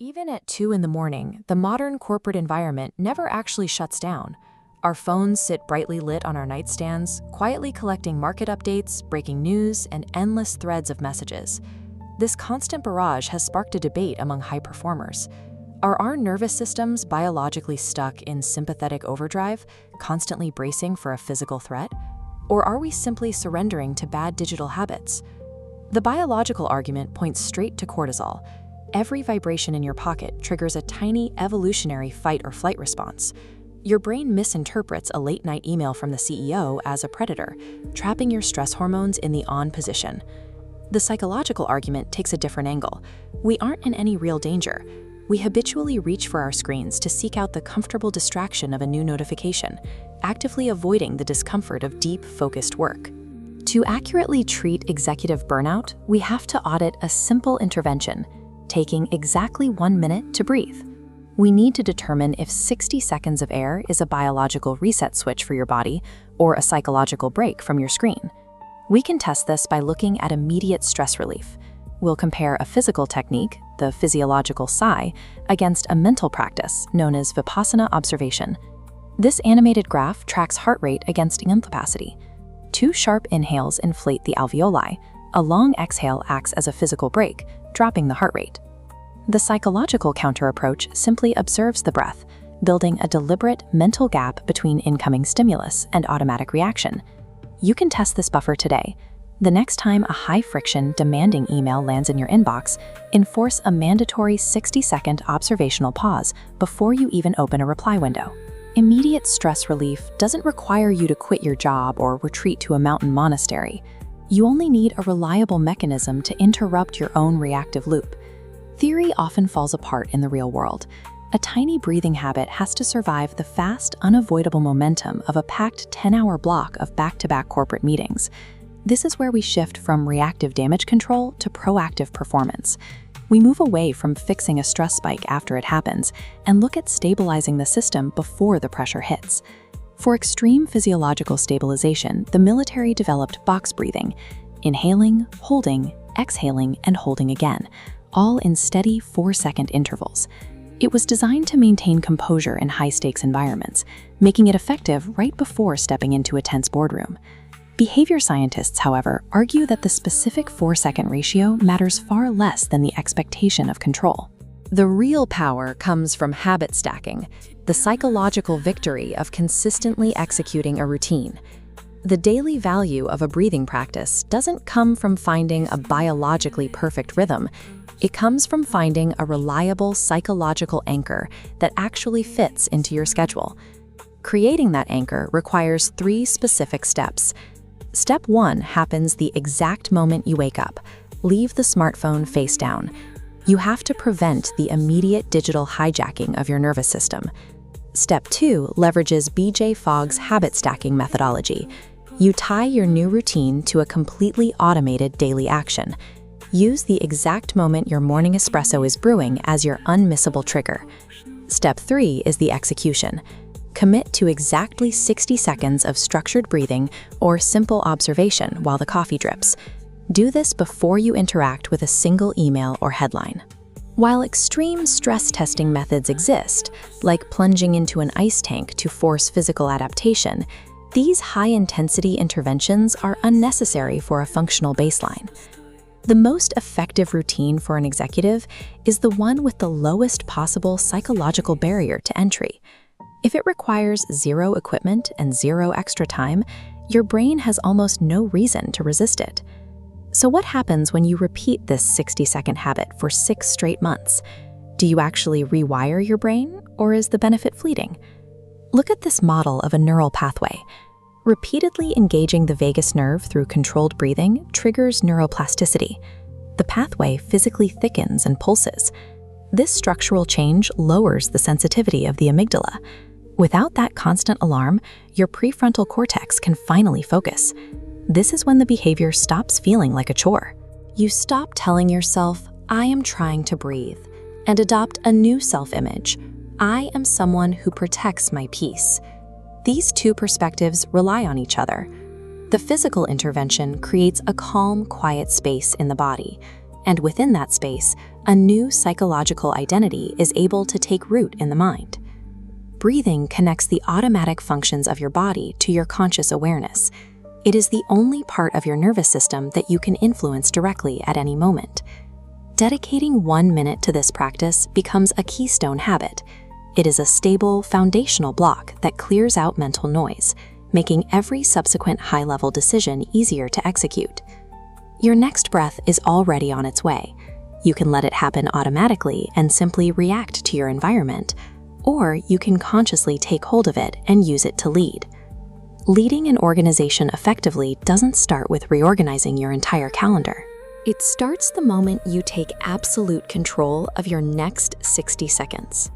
Even at 2 in the morning, the modern corporate environment never actually shuts down. Our phones sit brightly lit on our nightstands, quietly collecting market updates, breaking news, and endless threads of messages. This constant barrage has sparked a debate among high performers. Are our nervous systems biologically stuck in sympathetic overdrive, constantly bracing for a physical threat? Or are we simply surrendering to bad digital habits? The biological argument points straight to cortisol. Every vibration in your pocket triggers a tiny evolutionary fight or flight response. Your brain misinterprets a late-night email from the CEO as a predator, trapping your stress hormones in the on position. The psychological argument takes a different angle. We aren't in any real danger. We habitually reach for our screens to seek out the comfortable distraction of a new notification, actively avoiding the discomfort of deep, focused work. To accurately treat executive burnout, we have to audit a simple intervention, taking exactly 1 minute to breathe. We need to determine if 60 seconds of air is a biological reset switch for your body or a psychological break from your screen. We can test this by looking at immediate stress relief. We'll compare a physical technique, the Physiological Sigh, against a mental practice known as Vipassana observation. This animated graph tracks heart rate against lung capacity. 2 sharp inhales inflate the alveoli. A long exhale acts as a physical break, dropping the heart rate. The psychological counter approach simply observes the breath, building a deliberate mental gap between incoming stimulus and automatic reaction. You can test this buffer today. The next time a high-friction, demanding email lands in your inbox, enforce a mandatory 60-second observational pause before you even open a reply window. Immediate stress relief doesn't require you to quit your job or retreat to a mountain monastery. You only need a reliable mechanism to interrupt your own reactive loop. Theory often falls apart in the real world. A tiny breathing habit has to survive the fast, unavoidable momentum of a packed 10-hour block of back-to-back corporate meetings. This is where we shift from reactive damage control to proactive performance. We move away from fixing a stress spike after it happens and look at stabilizing the system before the pressure hits. For extreme physiological stabilization, the military developed box breathing, inhaling, holding, exhaling, and holding again, all in steady 4-second intervals. It was designed to maintain composure in high-stakes environments, making it effective right before stepping into a tense boardroom. Behavior scientists, however, argue that the specific 4-second ratio matters far less than the expectation of control. The real power comes from habit stacking, the psychological victory of consistently executing a routine. The daily value of a breathing practice doesn't come from finding a biologically perfect rhythm. It comes from finding a reliable psychological anchor that actually fits into your schedule. Creating that anchor requires 3 specific steps. Step 1 happens the exact moment you wake up. Leave the smartphone face down. You have to prevent the immediate digital hijacking of your nervous system. Step 2 leverages BJ Fogg's habit stacking methodology. You tie your new routine to a completely automated daily action. Use the exact moment your morning espresso is brewing as your unmissable trigger. Step 3 is the execution. Commit to exactly 60 seconds of structured breathing or simple observation while the coffee drips. Do this before you interact with a single email or headline. While extreme stress testing methods exist, like plunging into an ice tank to force physical adaptation, these high-intensity interventions are unnecessary for a functional baseline. The most effective routine for an executive is the one with the lowest possible psychological barrier to entry. If it requires 0 equipment and 0 extra time, your brain has almost no reason to resist it. So what happens when you repeat this 60-second habit for 6 straight months? Do you actually rewire your brain, or is the benefit fleeting? Look at this model of a neural pathway. Repeatedly engaging the vagus nerve through controlled breathing triggers neuroplasticity. The pathway physically thickens and pulses. This structural change lowers the sensitivity of the amygdala. Without that constant alarm, your prefrontal cortex can finally focus. This is when the behavior stops feeling like a chore. You stop telling yourself, "I am trying to breathe," and adopt a new self-image. "I am someone who protects my peace." These 2 perspectives rely on each other. The physical intervention creates a calm, quiet space in the body, And within that space, a new psychological identity is able to take root in the mind. Breathing connects the automatic functions of your body to your conscious awareness. It is the only part of your nervous system that you can influence directly at any moment. Dedicating 1 minute to this practice becomes a keystone habit. It is a stable, foundational block that clears out mental noise, making every subsequent high-level decision easier to execute. Your next breath is already on its way. You can let it happen automatically and simply react to your environment, or you can consciously take hold of it and use it to lead. Leading an organization effectively doesn't start with reorganizing your entire calendar. It starts the moment you take absolute control of your next 60 seconds.